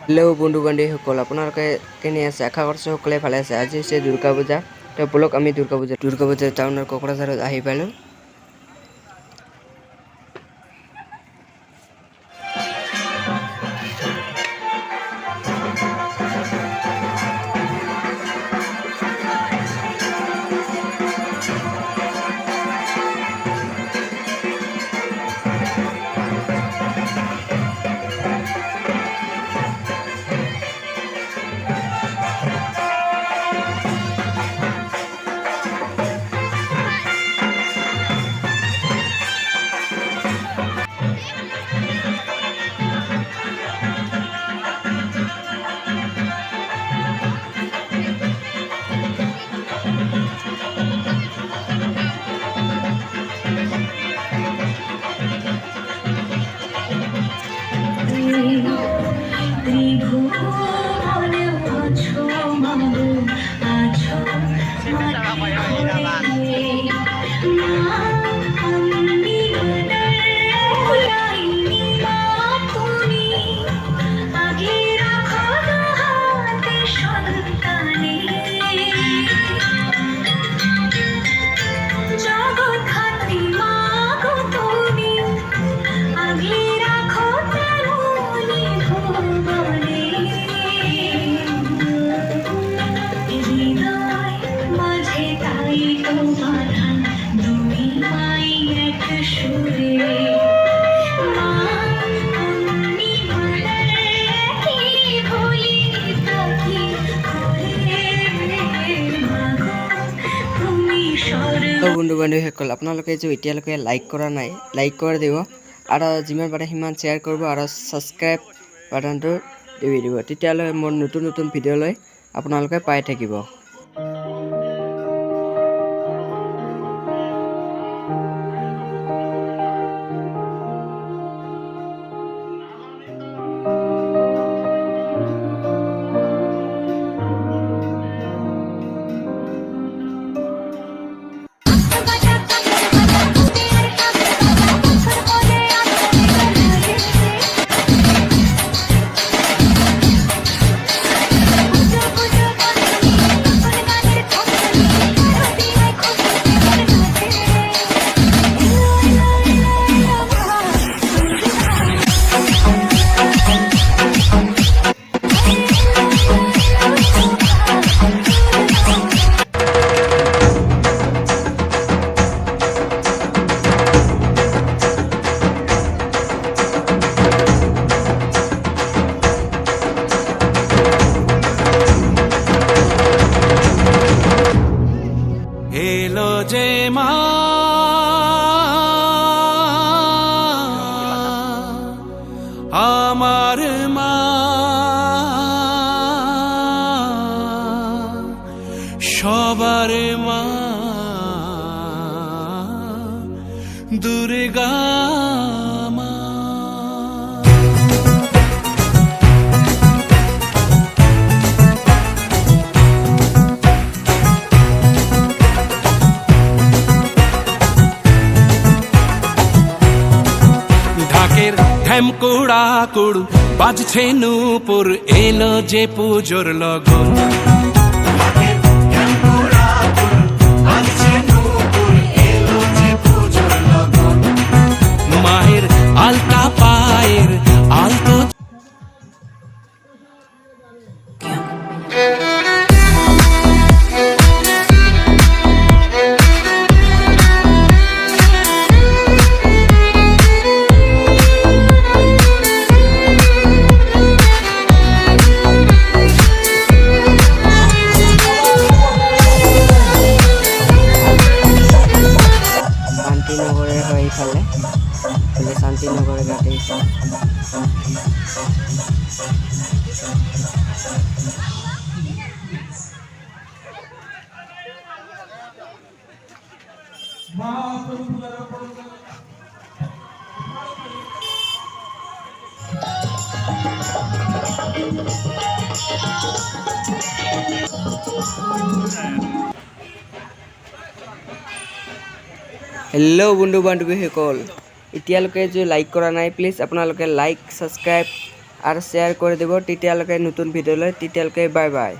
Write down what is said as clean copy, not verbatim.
Hello बंधु बान्धৱীসকল আপোনালোকে কেনে আছে আশা কৰিছোঁ সকলোৱে ভালে আছে। আজি হৈছে দুৰ্গা পূজা। তো বলক আমি দুৰ্গা পূজা টাউনৰ কোকৰাঝাৰত আহি পালোঁ। বন্ধু বান্ধৱীসকল আপোনালোকে যে এতিয়ালৈকে লাইক কৰা নাই লাইক কৰি দিব আৰু যিমান পাৰে সিমান শ্বেয়াৰ কৰিব আৰু ছাবস্ক্ৰাইব বাটনটো টিপি দিব, তেতিয়ালৈ মোৰ নতুন ভিডিঅ' লৈ আপোনালোকে পাই থাকিব। আমার মা সবার মা দুর্গা মা। ঢাকের ঢ্যামকুড়া কুড় বাজছে নূপুর, এলো যে পুজোর লগন। মায়ের আলতা পায়ের আলতো শান্তিনগরের হয় এইফালে শান্তিনগরের ঘাটে हेलो बंधु बान्धवीসকল, এতিয়ালৈকে যে লাইক কৰা নাই প্লিজ আপোনালোকে লাইক ছাবস্ক্ৰাইব আৰু শ্বেয়াৰ কৰি দিব তেতিয়ালৈকে নতুন ভিডিঅ'লৈ তেতিয়ালৈকে বাই বাই